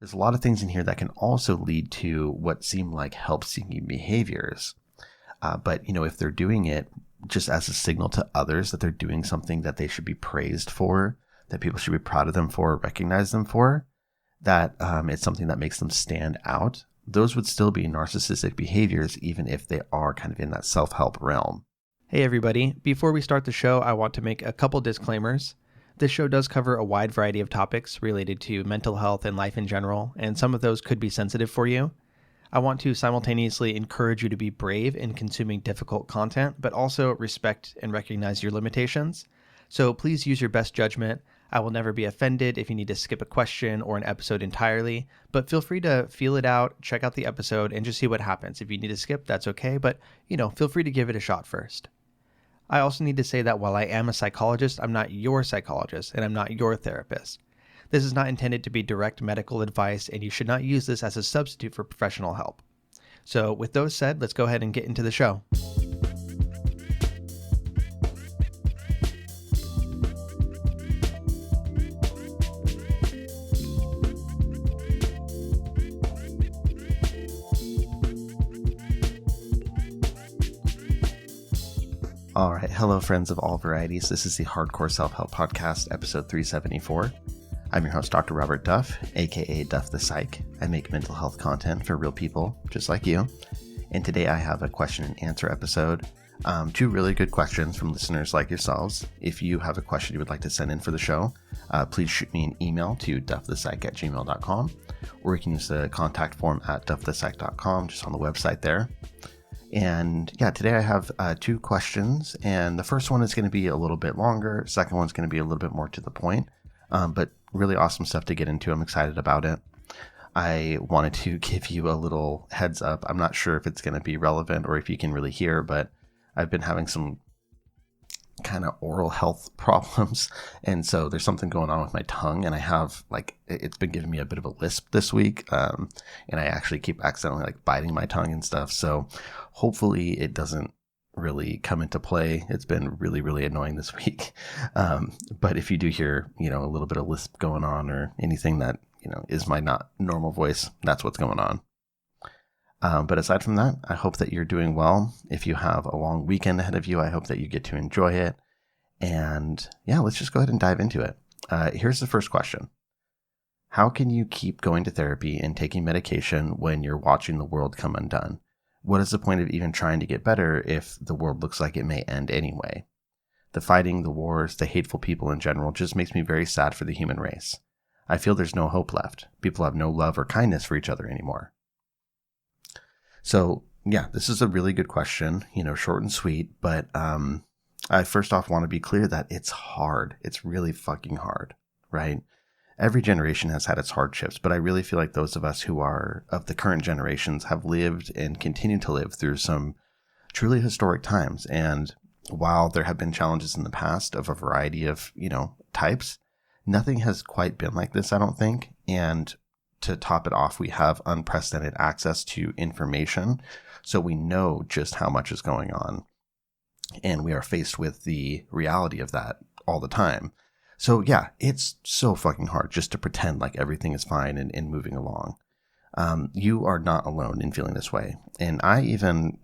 There's a lot of things in here that can also lead to what seem like help-seeking behaviors. But if they're doing it just as a signal to others that they're doing something that they should be praised for, that people should be proud of them for, recognize them for, that it's something that makes them stand out, those would still be narcissistic behaviors, even if they are kind of in that self-help realm. Hey everybody, before we start the show, I want to make a couple disclaimers. This show does cover a wide variety of topics related to mental health and life in general, and some of those could be sensitive for you. I want to simultaneously encourage you to be brave in consuming difficult content, but also respect and recognize your limitations. So please use your best judgment. I will never be offended if you need to skip a question or an episode entirely, but feel free to feel it out, check out the episode, and just see what happens. If you need to skip, that's okay, but feel free to give it a shot first. I also need to say that while I am a psychologist, I'm not your psychologist, and I'm not your therapist. This is not intended to be direct medical advice, and you should not use this as a substitute for professional help. So with those said, let's go ahead and get into the show. All right. Hello, friends of all varieties. This is the Hardcore Self-Help Podcast, episode 374. I'm your host, Dr. Robert Duff, aka Duff the Psych. I make mental health content for real people, just like you. And today I have a question and answer episode. Two really good questions from listeners like yourselves. If you have a question you would like to send in for the show, please shoot me an email to duffthepsych@gmail.com, or you can use the contact form at duffthepsych.com, just on the website there. And yeah, today I have two questions, and the first one is going to be a little bit longer. Second one's going to be a little bit more to the point, but really awesome stuff to get into. I'm excited about it. I wanted to give you a little heads up. I'm not sure if it's going to be relevant or if you can really hear, but I've been having some kind of oral health problems, and so there's something going on with my tongue, and I have it's been giving me a bit of a lisp this week, and I actually keep accidentally biting my tongue and stuff, so hopefully it doesn't really come into play. It's been really, really annoying this week, but if you do hear a little bit of lisp going on or anything that is my not normal voice, that's what's going on. But aside from that, I hope that you're doing well. If you have a long weekend ahead of you, I hope that you get to enjoy it. And yeah, let's just go ahead and dive into it. Here's the first question. How can you keep going to therapy and taking medication when you're watching the world come undone? What is the point of even trying to get better if the world looks like it may end anyway? The fighting, the wars, the hateful people in general just makes me very sad for the human race. I feel there's no hope left. People have no love or kindness for each other anymore. So yeah, this is a really good question, short and sweet, but I first off want to be clear that it's hard. It's really fucking hard, right? Every generation has had its hardships, but I really feel like those of us who are of the current generations have lived and continue to live through some truly historic times. And while there have been challenges in the past of a variety of, types, nothing has quite been like this, I don't think. And to top it off, we have unprecedented access to information, so we know just how much is going on, and we are faced with the reality of that all the time. So yeah, it's so fucking hard just to pretend like everything is fine and moving along. You are not alone in feeling this way, and I even,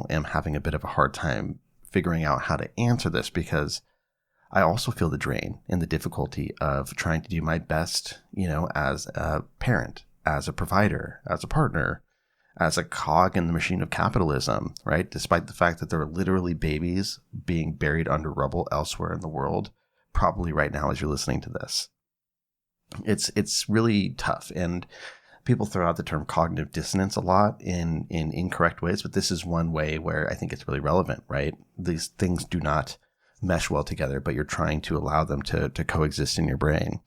am having a bit of a hard time figuring out how to answer this, because I also feel the drain and the difficulty of trying to do my best, as a parent, as a provider, as a partner, as a cog in the machine of capitalism, right? Despite the fact that there are literally babies being buried under rubble elsewhere in the world, probably right now as you're listening to this. It's really tough. And people throw out the term cognitive dissonance a lot in incorrect ways, but this is one way where I think it's really relevant, right? These things do not mesh well together, but you're trying to allow them to coexist in your brain.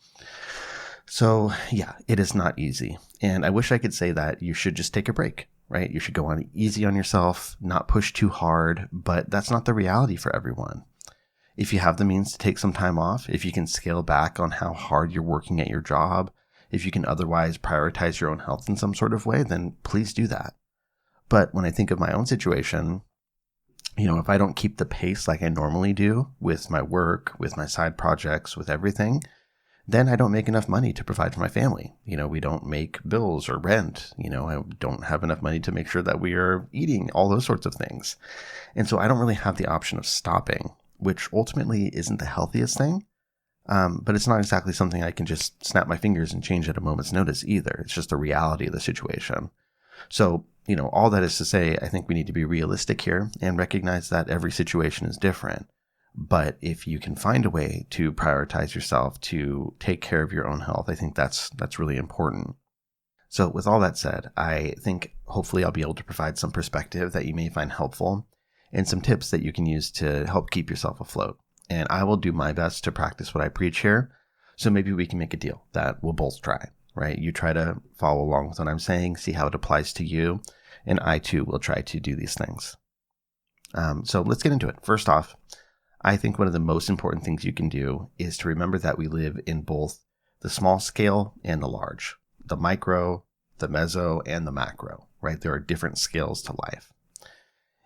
So yeah, it is not easy. And I wish I could say that you should just take a break, right? You should go on easy on yourself, not push too hard, but that's not the reality for everyone. If you have the means to take some time off, if you can scale back on how hard you're working at your job, if you can otherwise prioritize your own health in some sort of way, then please do that. But when I think of my own situation, if I don't keep the pace like I normally do with my work, with my side projects, with everything, then I don't make enough money to provide for my family. We don't make bills or rent. I don't have enough money to make sure that we are eating, all those sorts of things. And so I don't really have the option of stopping, which ultimately isn't the healthiest thing. But it's not exactly something I can just snap my fingers and change at a moment's notice either. It's just the reality of the situation. So, all that is to say, I think we need to be realistic here and recognize that every situation is different. But if you can find a way to prioritize yourself, to take care of your own health, I think that's really important. So with all that said, I think hopefully I'll be able to provide some perspective that you may find helpful and some tips that you can use to help keep yourself afloat. And I will do my best to practice what I preach here. So maybe we can make a deal that we'll both try, right? You try to follow along with what I'm saying, see how it applies to you. And I too will try to do these things. So let's get into it. First off, I think one of the most important things you can do is to remember that we live in both the small scale and the large, the micro, the meso, and the macro, right? There are different scales to life.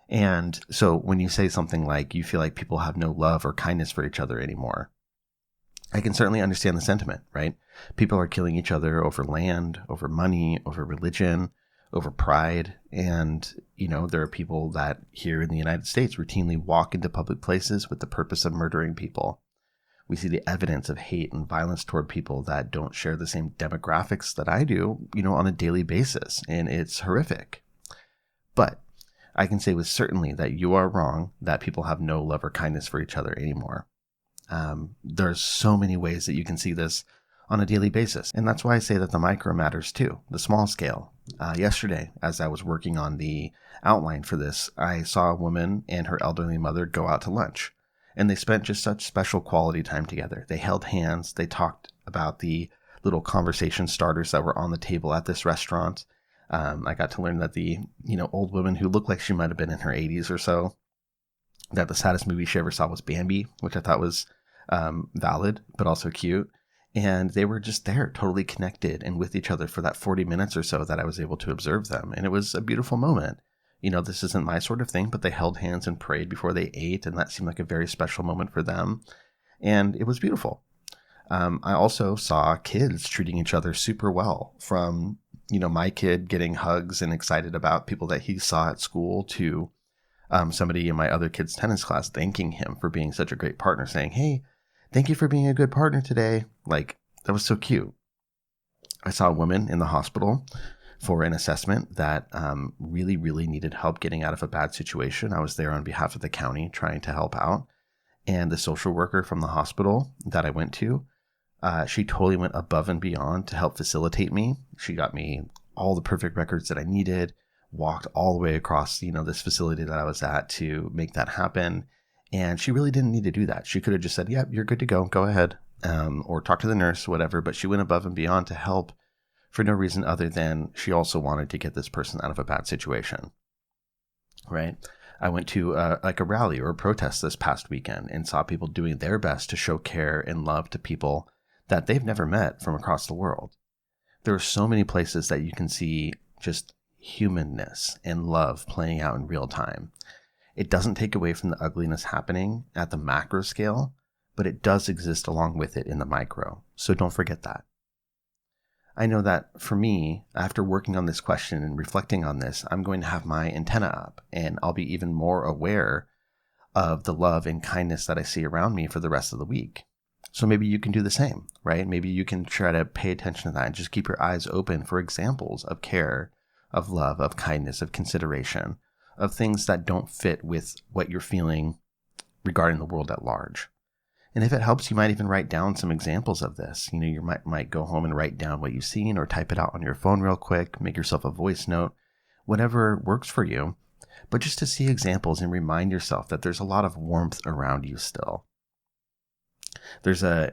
And so when you say something like you feel like people have no love or kindness for each other anymore, I can certainly understand the sentiment, right? People are killing each other over land, over money, over religion, over pride. And, there are people that here in the United States routinely walk into public places with the purpose of murdering people. We see the evidence of hate and violence toward people that don't share the same demographics that I do, on a daily basis. And it's horrific. But I can say with certainty that you are wrong that people have no love or kindness for each other anymore. There's so many ways that you can see this on a daily basis. And that's why I say that the micro matters too, the small scale. Yesterday, as I was working on the outline for this, I saw a woman and her elderly mother go out to lunch. And they spent just such special quality time together. They held hands. They talked about the little conversation starters that were on the table at this restaurant. I got to learn that the, old woman who looked like she might have been in her 80s or so, that the saddest movie she ever saw was Bambi, which I thought was valid, but also cute. And they were just there, totally connected and with each other for that 40 minutes or so that I was able to observe them. And it was a beautiful moment. This isn't my sort of thing, but they held hands and prayed before they ate. And that seemed like a very special moment for them. And it was beautiful. I also saw kids treating each other super well, from, my kid getting hugs and excited about people that he saw at school to somebody in my other kid's tennis class thanking him for being such a great partner, saying, "Hey, thank you for being a good partner today." Like, that was so cute. I saw a woman in the hospital for an assessment that really, really needed help getting out of a bad situation. I was there on behalf of the county trying to help out. And the social worker from the hospital that I went to, she totally went above and beyond to help facilitate me. She got me all the perfect records that I needed, walked all the way across, this facility that I was at to make that happen. And she really didn't need to do that. She could have just said, "Yep, you're good to go. Go ahead." Or talk to the nurse, whatever. But she went above and beyond to help for no reason other than she also wanted to get this person out of a bad situation, right? I went to a rally or a protest this past weekend and saw people doing their best to show care and love to people that they've never met from across the world. There are so many places that you can see just humanness and love playing out in real time. It doesn't take away from the ugliness happening at the macro scale, but it does exist along with it in the micro. So don't forget that. I know that for me, after working on this question and reflecting on this, I'm going to have my antenna up and I'll be even more aware of the love and kindness that I see around me for the rest of the week. So maybe you can do the same, right? Maybe you can try to pay attention to that and just keep your eyes open for examples of care, of love, of kindness, of consideration, of things that don't fit with what you're feeling regarding the world at large. And if it helps, you might even write down some examples of this. You might go home and write down what you've seen or type it out on your phone real quick, make yourself a voice note, whatever works for you. But just to see examples and remind yourself that there's a lot of warmth around you still. There's a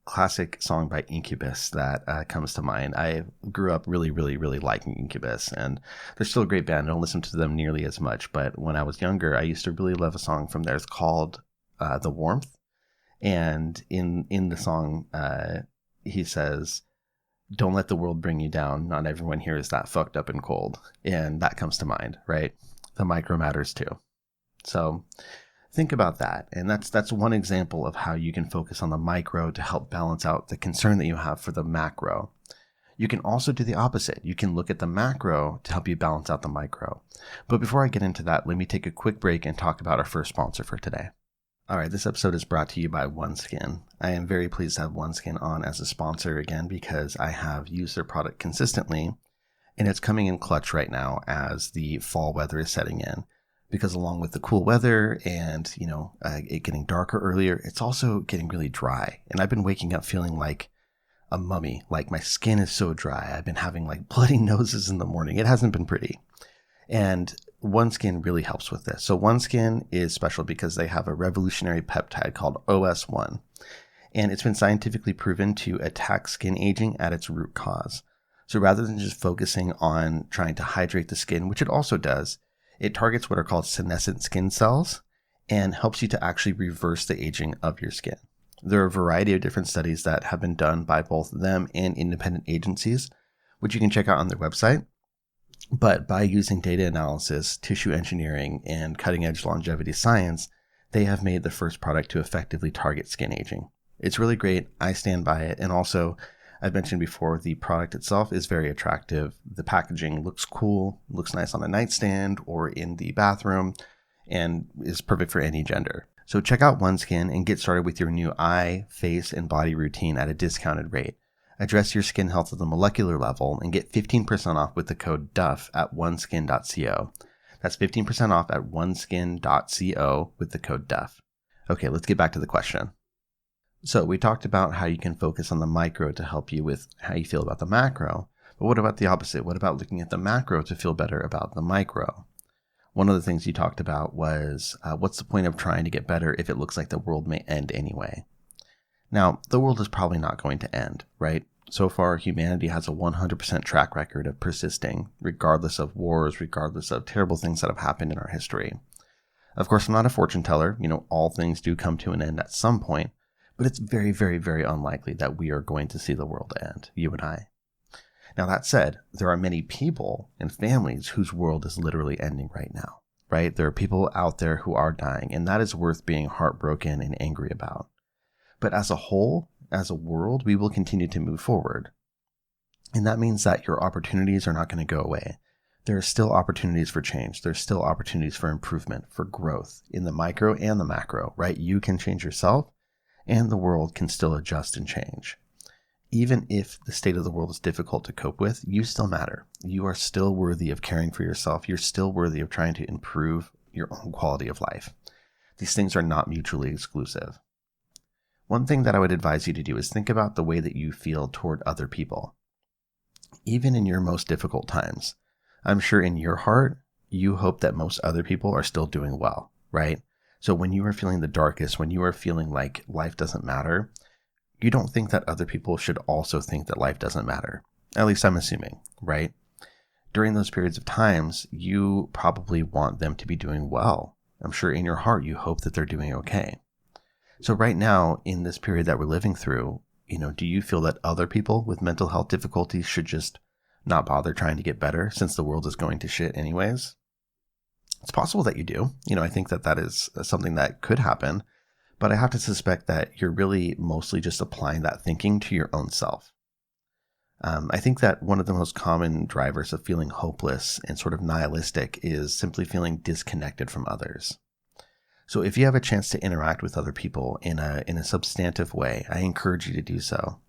classic song by Incubus that comes to mind. I grew up really, really, really liking Incubus, and they're still a great band. I don't listen to them nearly as much, but when I was younger, I used to really love a song from theirs called The Warmth. And in the song, he says, "Don't let the world bring you down. Not everyone here is that fucked up and cold." And that comes to mind, right? The micro matters too. So think about that. And that's one example of how you can focus on the micro to help balance out the concern that you have for the macro. You can also do the opposite. You can look at the macro to help you balance out the micro. But before I get into that, let me take a quick break and talk about our first sponsor for today. All right, this episode is brought to you by OneSkin. I am very pleased to have OneSkin on as a sponsor again because I have used their product consistently, and it's coming in clutch right now as the fall weather is setting in. Because along with the cool weather and, it getting darker earlier, it's also getting really dry. And I've been waking up feeling like a mummy, like my skin is so dry. I've been having like bloody noses in the morning. It hasn't been pretty. And OneSkin really helps with this. So OneSkin is special because they have a revolutionary peptide called OS1. And it's been scientifically proven to attack skin aging at its root cause. So rather than just focusing on trying to hydrate the skin, which it also does, it targets what are called senescent skin cells and helps you to actually reverse the aging of your skin. There are a variety of different studies that have been done by both them and independent agencies, which you can check out on their website. But by using data analysis, tissue engineering, and cutting-edge longevity science, they have made the first product to effectively target skin aging. It's really great. I stand by it. And also, I've mentioned before, the product itself is very attractive. The packaging looks cool, looks nice on a nightstand or in the bathroom, and is perfect for any gender. So check out OneSkin and get started with your new eye, face, and body routine at a discounted rate. Address your skin health at the molecular level and get 15% off with the code DUFF at oneskin.co. That's 15% off at oneskin.co with the code DUFF. Okay, let's get back to the question. So we talked about how you can focus on the micro to help you with how you feel about the macro. But what about the opposite? What about looking at the macro to feel better about the micro? One of the things you talked about was what's the point of trying to get better if it looks like the world may end anyway? Now, the world is probably not going to end, right? So far, humanity has a 100% track record of persisting, regardless of wars, regardless of terrible things that have happened in our history. Of course, I'm not a fortune teller. All things do come to an end at some point. But it's very, very, very unlikely that we are going to see the world end, you and I. Now, that said, there are many people and families whose world is literally ending right now, right? There are people out there who are dying, and that is worth being heartbroken and angry about. But as a whole, as a world, we will continue to move forward. And that means that your opportunities are not going to go away. There are still opportunities for change. There's still opportunities for improvement, for growth in the micro and the macro, right? You can change yourself, and the world can still adjust and change. Even if the state of the world is difficult to cope with, you still matter. You are still worthy of caring for yourself. You're still worthy of trying to improve your own quality of life. These things are not mutually exclusive. One thing that I would advise you to do is think about the way that you feel toward other people. Even in your most difficult times, I'm sure in your heart, you hope that most other people are still doing well, right? So when you are feeling the darkest, when you are feeling like life doesn't matter, you don't think that other people should also think that life doesn't matter. At least I'm assuming, right? During those periods of times, you probably want them to be doing well. I'm sure in your heart, you hope that they're doing okay. So right now, in this period that we're living through, do you feel that other people with mental health difficulties should just not bother trying to get better since the world is going to shit anyways? It's possible that you do. I think that is something that could happen, but I have to suspect that you're really mostly just applying that thinking to your own self. I think that one of the most common drivers of feeling hopeless and sort of nihilistic is simply feeling disconnected from others. So if you have a chance to interact with other people in a substantive way, I encourage you to do so.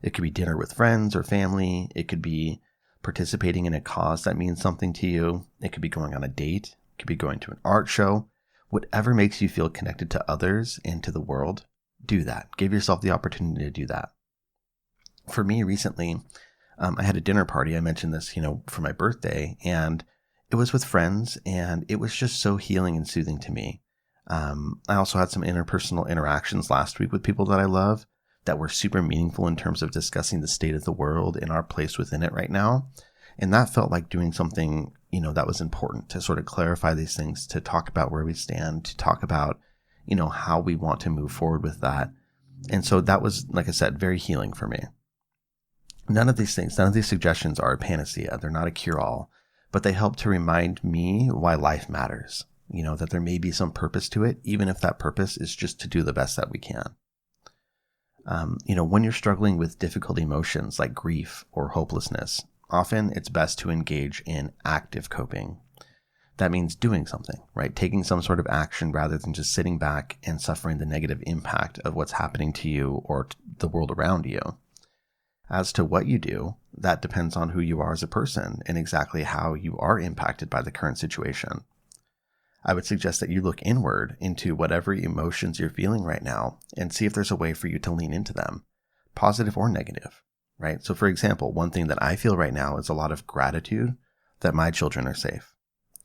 It could be dinner with friends or family. It could be participating in a cause that means something to you. It could be going on a date. It could be going to an art show. Whatever makes you feel connected to others and to the world, do that. Give yourself the opportunity to do that. For me recently, I had a dinner party. I mentioned this, for my birthday, and it was with friends, and it was just so healing and soothing to me. I also had some interpersonal interactions last week with people that I love that were super meaningful in terms of discussing the state of the world and our place within it right now. And that felt like doing something, that was important to sort of clarify these things, to talk about where we stand, to talk about, how we want to move forward with that. And so that was, like I said, very healing for me. None of these suggestions are a panacea. They're not a cure-all, but they help to remind me why life matters. that there may be some purpose to it, even if that purpose is just to do the best that we can. When you're struggling with difficult emotions like grief or hopelessness, often it's best to engage in active coping. That means doing something, right? Taking some sort of action rather than just sitting back and suffering the negative impact of what's happening to you or the world around you. As to what you do, that depends on who you are as a person and exactly how you are impacted by the current situation. I would suggest that you look inward into whatever emotions you're feeling right now and see if there's a way for you to lean into them, positive or negative, right? So for example, one thing that I feel right now is a lot of gratitude that my children are safe.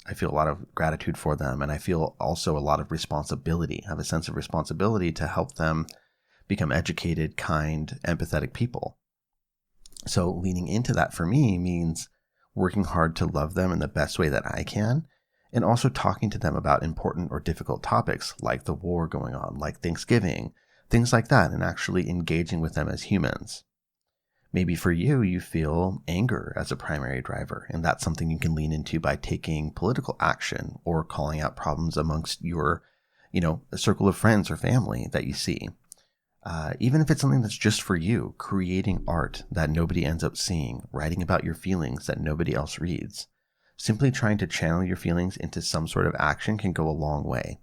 I feel a lot of gratitude for them, and I feel also a lot of responsibility. I have a sense of responsibility to help them become educated, kind, empathetic people. So leaning into that for me means working hard to love them in the best way that I can, and also talking to them about important or difficult topics like the war going on, like Thanksgiving, things like that, and actually engaging with them as humans. Maybe for you, you feel anger as a primary driver, and that's something you can lean into by taking political action or calling out problems amongst your, a circle of friends or family that you see. Even if it's something that's just for you, creating art that nobody ends up seeing, writing about your feelings that nobody else reads. Simply trying to channel your feelings into some sort of action can go a long way,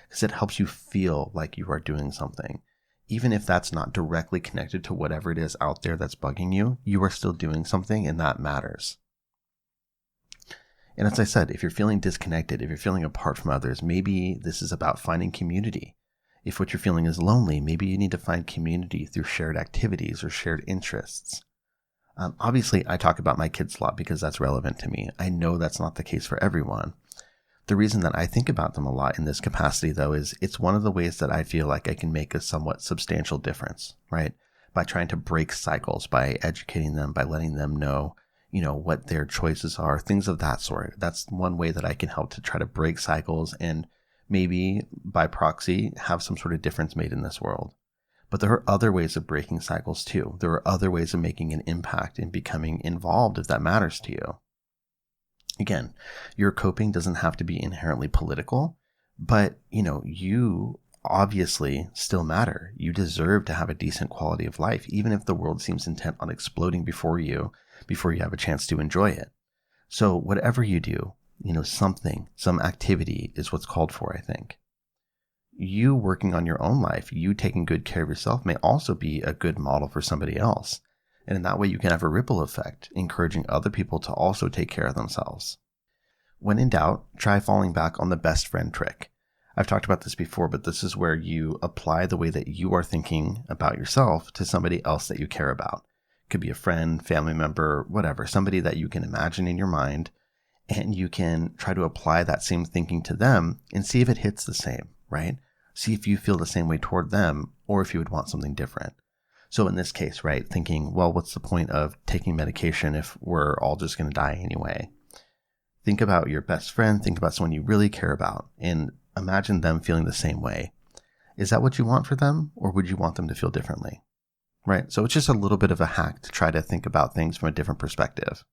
because it helps you feel like you are doing something. Even if that's not directly connected to whatever it is out there that's bugging you, you are still doing something, and that matters. And as I said, if you're feeling disconnected, if you're feeling apart from others, maybe this is about finding community. If what you're feeling is lonely, maybe you need to find community through shared activities or shared interests. Obviously, I talk about my kids a lot because that's relevant to me. I know that's not the case for everyone. The reason that I think about them a lot in this capacity, though, is it's one of the ways that I feel like I can make a somewhat substantial difference, right? By trying to break cycles, by educating them, by letting them know, what their choices are, things of that sort. That's one way that I can help to try to break cycles and maybe by proxy have some sort of difference made in this world. But there are other ways of breaking cycles too. There are other ways of making an impact and becoming involved if that matters to you. Again, your coping doesn't have to be inherently political, but you obviously still matter. You deserve to have a decent quality of life, even if the world seems intent on exploding before you have a chance to enjoy it. So whatever you do, some activity is what's called for, I think. You working on your own life, you taking good care of yourself may also be a good model for somebody else. And in that way, you can have a ripple effect, encouraging other people to also take care of themselves. When in doubt, try falling back on the best friend trick. I've talked about this before, but this is where you apply the way that you are thinking about yourself to somebody else that you care about. It could be a friend, family member, whatever, somebody that you can imagine in your mind, and you can try to apply that same thinking to them and see if it hits the same, right? See if you feel the same way toward them or if you would want something different. So in this case, right, thinking, well, what's the point of taking medication if we're all just going to die anyway? Think about your best friend, think about someone you really care about, and imagine them feeling the same way. Is that what you want for them, or would you want them to feel differently? Right? So it's just a little bit of a hack to try to think about things from a different perspective.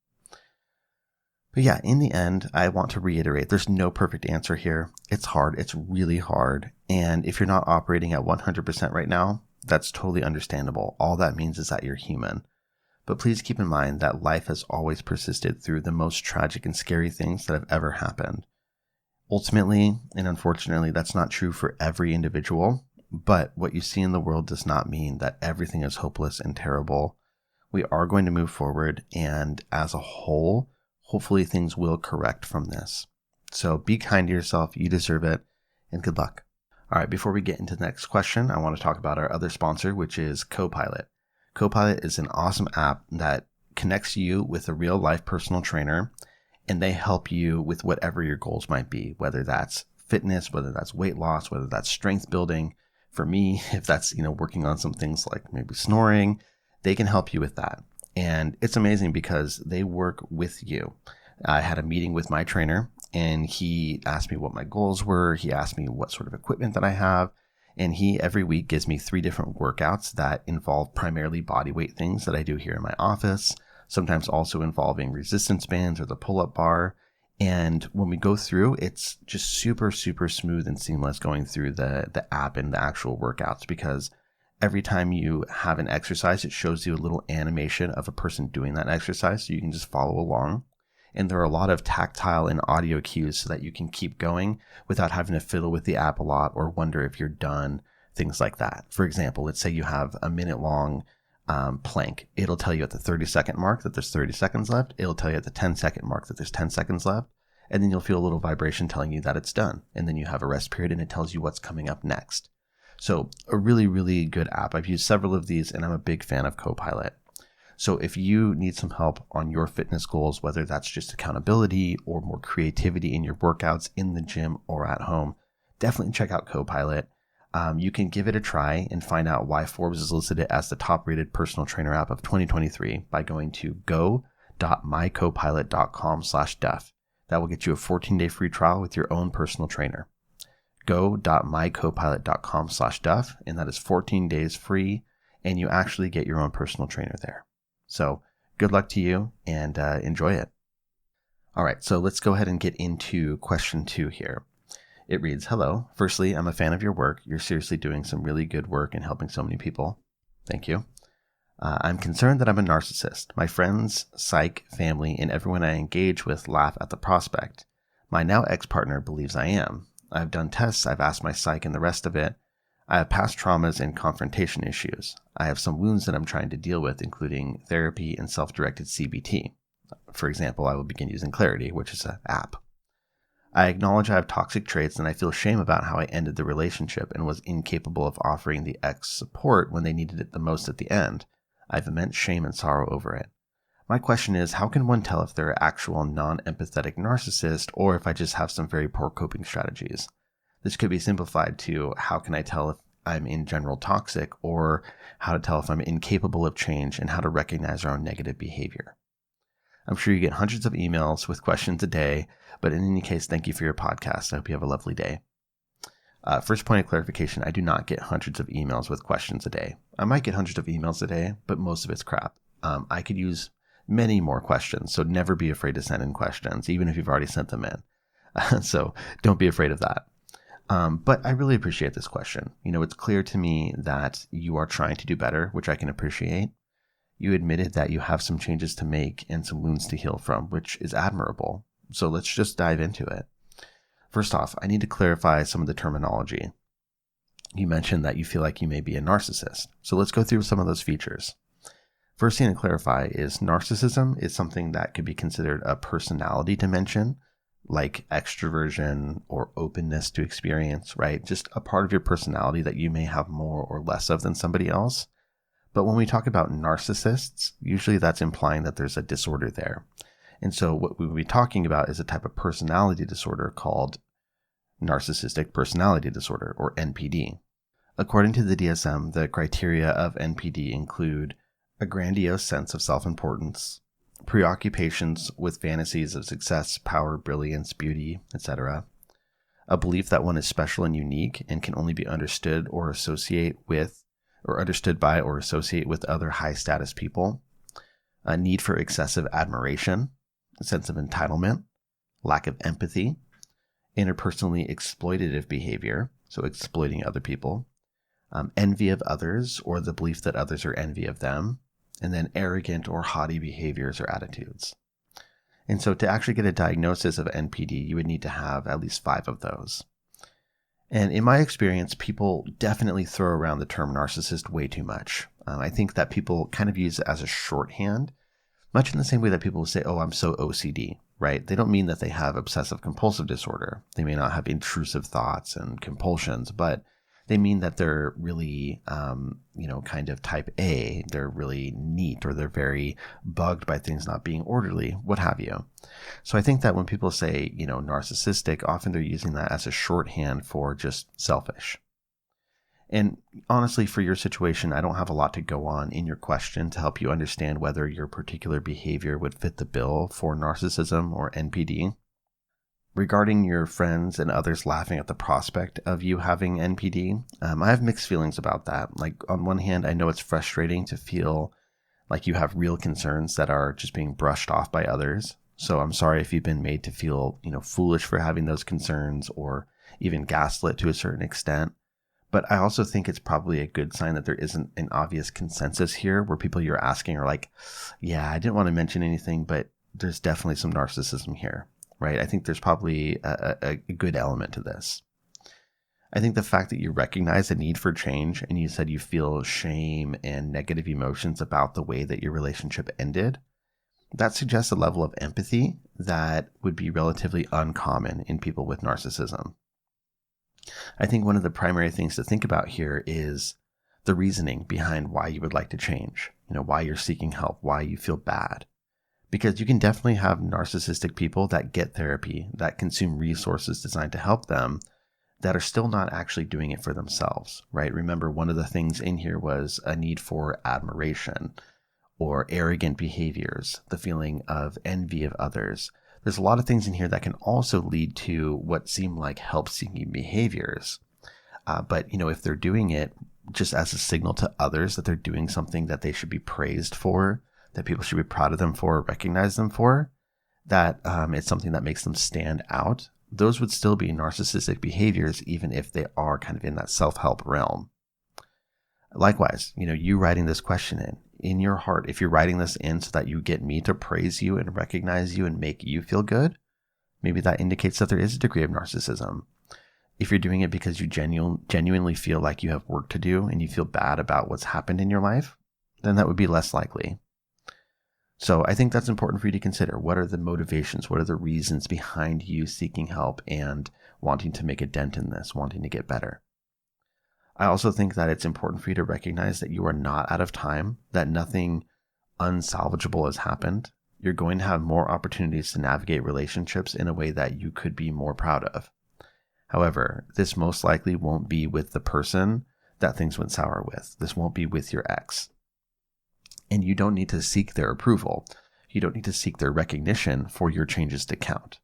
But yeah, in the end, I want to reiterate, there's no perfect answer here. It's hard. It's really hard. And if you're not operating at 100% right now, that's totally understandable. All that means is that you're human. But please keep in mind that life has always persisted through the most tragic and scary things that have ever happened. Ultimately, and unfortunately, that's not true for every individual, but what you see in the world does not mean that everything is hopeless and terrible. We are going to move forward, and as a whole, hopefully things will correct from this. So be kind to yourself, you deserve it, and good luck. All right, before we get into the next question, I want to talk about our other sponsor, which is Copilot. Copilot is an awesome app that connects you with a real-life personal trainer, and they help you with whatever your goals might be, whether that's fitness, whether that's weight loss, whether that's strength building. For me, if that's, working on some things like maybe snoring, they can help you with that. And it's amazing because they work with you. I had a meeting with my trainer, and he asked me what my goals were. He asked me what sort of equipment that I have. And he every week gives me 3 different workouts that involve primarily body weight things that I do here in my office, sometimes also involving resistance bands or the pull-up bar. And when we go through, it's just super, super smooth and seamless going through the app and the actual workouts, because every time you have an exercise, it shows you a little animation of a person doing that exercise, so you can just follow along. And there are a lot of tactile and audio cues so that you can keep going without having to fiddle with the app a lot or wonder if you're done, things like that. For example, let's say you have a minute long plank. It'll tell you at the 30-second mark that there's 30 seconds left. It'll tell you at the 10-second mark that there's 10 seconds left. And then you'll feel a little vibration telling you that it's done. And then you have a rest period and it tells you what's coming up next. So a really, really good app. I've used several of these and I'm a big fan of Copilot. So if you need some help on your fitness goals, whether that's just accountability or more creativity in your workouts in the gym or at home, definitely check out Copilot. You can give it a try and find out why Forbes has listed it as the top-rated personal trainer app of 2023 by going to go.mycopilot.com/Duff. That will get you a 14-day free trial with your own personal trainer. Go.mycopilot.com/Duff, and that is 14 days free, and you actually get your own personal trainer there. So good luck to you, and enjoy it. All right, so let's go ahead and get into question 2 here. It reads, "Hello. Firstly, I'm a fan of your work. You're seriously doing some really good work and helping so many people. Thank you. I'm concerned that I'm a narcissist. My friends, psych, family, and everyone I engage with laugh at the prospect. My now ex-partner believes I am. I've done tests, I've asked my psych and the rest of it. I have past traumas and confrontation issues. I have some wounds that I'm trying to deal with, including therapy and self-directed CBT. For example, I will begin using Clarity, which is an app. I acknowledge I have toxic traits and I feel shame about how I ended the relationship and was incapable of offering the ex support when they needed it the most at the end. I have immense shame and sorrow over it. My question is, how can one tell if they're an actual non-empathetic narcissist or if I just have some very poor coping strategies? This could be simplified to, how can I tell if I'm in general toxic, or how to tell if I'm incapable of change and how to recognize our own negative behavior. I'm sure you get hundreds of emails with questions a day, but in any case, thank you for your podcast. I hope you have a lovely day." First point of clarification, I do not get hundreds of emails with questions a day. I might get hundreds of emails a day, but most of it's crap. I could use many more questions, so never be afraid to send in questions, even if you've already sent them in. So don't be afraid of that. But I really appreciate this question. It's clear to me that you are trying to do better, which I can appreciate. You admitted that you have some changes to make and some wounds to heal from, which is admirable. So let's just dive into it. First off, I need to clarify some of the terminology. You mentioned that you feel like you may be a narcissist. So let's go through some of those features. First thing to clarify is narcissism is something that could be considered a personality dimension, like extroversion or openness to experience, right? Just a part of your personality that you may have more or less of than somebody else. But when we talk about narcissists, usually that's implying that there's a disorder there. And so what we will be talking about is a type of personality disorder called Narcissistic Personality Disorder, or NPD. According to the DSM, the criteria of NPD include a grandiose sense of self-importance, preoccupations with fantasies of success, power, brilliance, beauty, etc., a belief that one is special and unique and can only be understood or associate with, or understood by or associate with other high-status people, a need for excessive admiration, a sense of entitlement, lack of empathy, interpersonally exploitative behavior, so exploiting other people, envy of others or the belief that others are envy of them, and then arrogant or haughty behaviors or attitudes. And so to actually get a diagnosis of NPD, you would need to have at least 5 of those. And in my experience, people definitely throw around the term narcissist way too much. I think that people kind of use it as a shorthand, much in the same way that people will say, oh, I'm so OCD, right? They don't mean that they have obsessive compulsive disorder. They may not have intrusive thoughts and compulsions, but they mean that they're really, kind of type A. They're really neat, or they're very bugged by things not being orderly, what have you. So I think that when people say, narcissistic, often they're using that as a shorthand for just selfish. And honestly, for your situation, I don't have a lot to go on in your question to help you understand whether your particular behavior would fit the bill for narcissism or NPD. Regarding your friends and others laughing at the prospect of you having NPD, I have mixed feelings about that. Like, on one hand, I know it's frustrating to feel like you have real concerns that are just being brushed off by others. So I'm sorry if you've been made to feel, foolish for having those concerns or even gaslit to a certain extent. But I also think it's probably a good sign that there isn't an obvious consensus here where people you're asking are like, yeah, I didn't want to mention anything, but there's definitely some narcissism here, right? I think there's probably a good element to this. I think the fact that you recognize the need for change and you said you feel shame and negative emotions about the way that your relationship ended, that suggests a level of empathy that would be relatively uncommon in people with narcissism. I think one of the primary things to think about here is the reasoning behind why you would like to change, why you're seeking help, why you feel bad. Because you can definitely have narcissistic people that get therapy, that consume resources designed to help them, that are still not actually doing it for themselves, right? Remember, one of the things in here was a need for admiration or arrogant behaviors, the feeling of envy of others. There's a lot of things in here that can also lead to what seem like help-seeking behaviors. But if they're doing it just as a signal to others that they're doing something that they should be praised for, that people should be proud of them for, recognize them for, that it's something that makes them stand out, those would still be narcissistic behaviors, even if they are kind of in that self-help realm. Likewise, you writing this question in your heart, if you're writing this in so that you get me to praise you and recognize you and make you feel good, maybe that indicates that there is a degree of narcissism. If you're doing it because you genuinely feel like you have work to do and you feel bad about what's happened in your life, then that would be less likely. So I think that's important for you to consider. What are the motivations? What are the reasons behind you seeking help and wanting to make a dent in this, wanting to get better? I also think that it's important for you to recognize that you are not out of time, that nothing unsalvageable has happened. You're going to have more opportunities to navigate relationships in a way that you could be more proud of. However, this most likely won't be with the person that things went sour with. This won't be with your ex. And you don't need to seek their approval. You don't need to seek their recognition for your changes to count,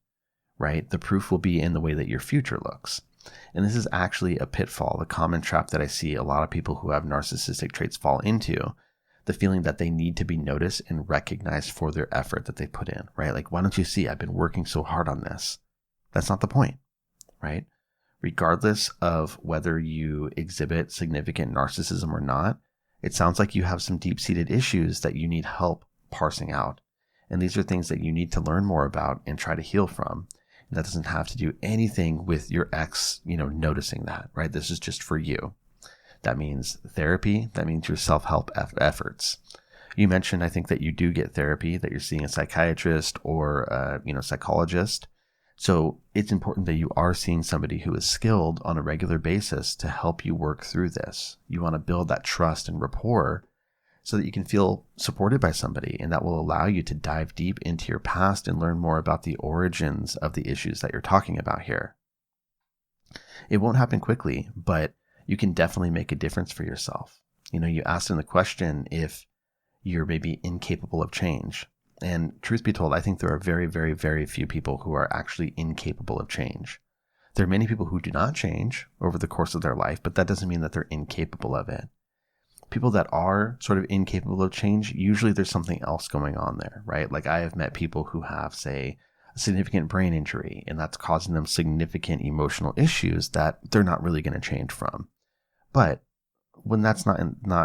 right? The proof will be in the way that your future looks. And this is actually a pitfall, a common trap that I see a lot of people who have narcissistic traits fall into, the feeling that they need to be noticed and recognized for their effort that they put in, right? Like, why don't you see I've been working so hard on this? That's not the point, right? Regardless of whether you exhibit significant narcissism or not, it sounds like you have some deep-seated issues that you need help parsing out. And these are things that you need to learn more about and try to heal from. And that doesn't have to do anything with your ex, noticing that, right? This is just for you. That means therapy. That means your self-help efforts. You mentioned, I think, that you do get therapy, that you're seeing a psychiatrist or, psychologist. So it's important that you are seeing somebody who is skilled on a regular basis to help you work through this. You want to build that trust and rapport so that you can feel supported by somebody, and that will allow you to dive deep into your past and learn more about the origins of the issues that you're talking about here. It won't happen quickly, but you can definitely make a difference for yourself. You asked in the question if you're maybe incapable of change. And truth be told, I think there are very, very, very few people who are actually incapable of change. There are many people who do not change over the course of their life, but that doesn't mean that they're incapable of it. People that are sort of incapable of change, usually there's something else going on there, right? Like, I have met people who have, say, a significant brain injury, and that's causing them significant emotional issues that they're not really going to change from. But when that's not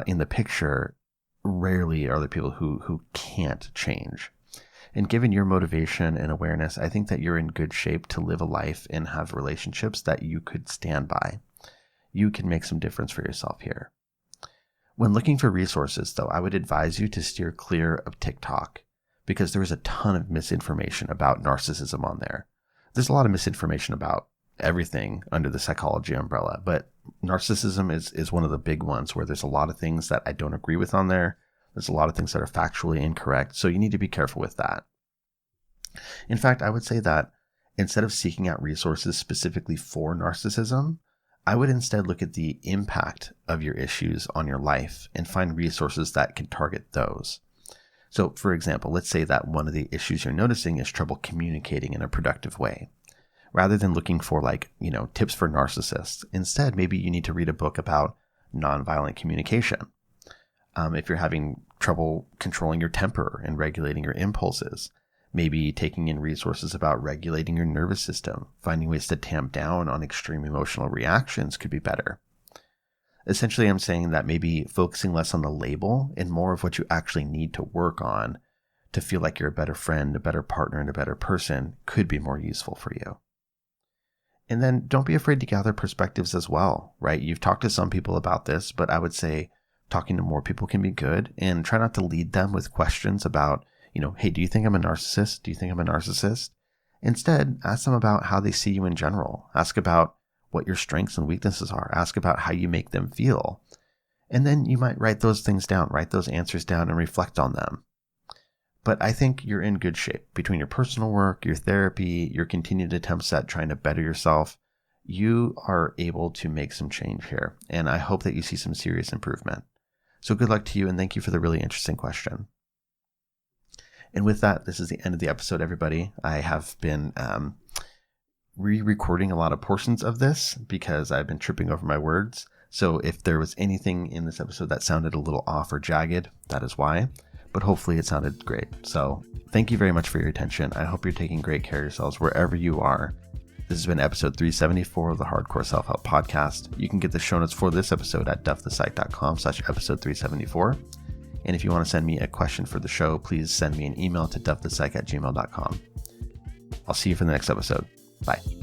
in the picture, rarely are there people who can't change. And given your motivation and awareness, I think that you're in good shape to live a life and have relationships that you could stand by. You can make some difference for yourself here. When looking for resources, though, I would advise you to steer clear of TikTok because there is a ton of misinformation about narcissism on there. There's a lot of misinformation about everything under the psychology umbrella, but narcissism is one of the big ones where there's a lot of things that I don't agree with on there. There's a lot of things that are factually incorrect, so you need to be careful with that. In fact, I would say that instead of seeking out resources specifically for narcissism, I would instead look at the impact of your issues on your life and find resources that can target those. So, for example, let's say that one of the issues you're noticing is trouble communicating in a productive way. Rather than looking for tips for narcissists, instead, maybe you need to read a book about nonviolent communication. If you're having trouble controlling your temper and regulating your impulses, Maybe taking in resources about regulating your nervous system, finding ways to tamp down on extreme emotional reactions could be better. Essentially, I'm saying that maybe focusing less on the label and more of what you actually need to work on to feel like you're a better friend, a better partner, and a better person could be more useful for you. And then don't be afraid to gather perspectives as well, right? You've talked to some people about this, but I would say talking to more people can be good, and try not to lead them with questions about, hey, do you think I'm a narcissist? Do you think I'm a narcissist? Instead, ask them about how they see you in general. Ask about what your strengths and weaknesses are. Ask about how you make them feel. And then you might write those things down, write those answers down and reflect on them. But I think you're in good shape between your personal work, your therapy, your continued attempts at trying to better yourself. You are able to make some change here, and I hope that you see some serious improvement. So good luck to you, and thank you for the really interesting question. And with that, this is the end of the episode, everybody. I have been re-recording a lot of portions of this because I've been tripping over my words. So if there was anything in this episode that sounded a little off or jagged, that is why. But hopefully it sounded great. So thank you very much for your attention. I hope you're taking great care of yourselves wherever you are. This has been episode 374 of the Hardcore Self-Help Podcast. You can get the show notes for this episode at duffthepsych.com/episode 374. And if you want to send me a question for the show, please send me an email to duffthepsych@gmail.com. I'll see you for the next episode. Bye.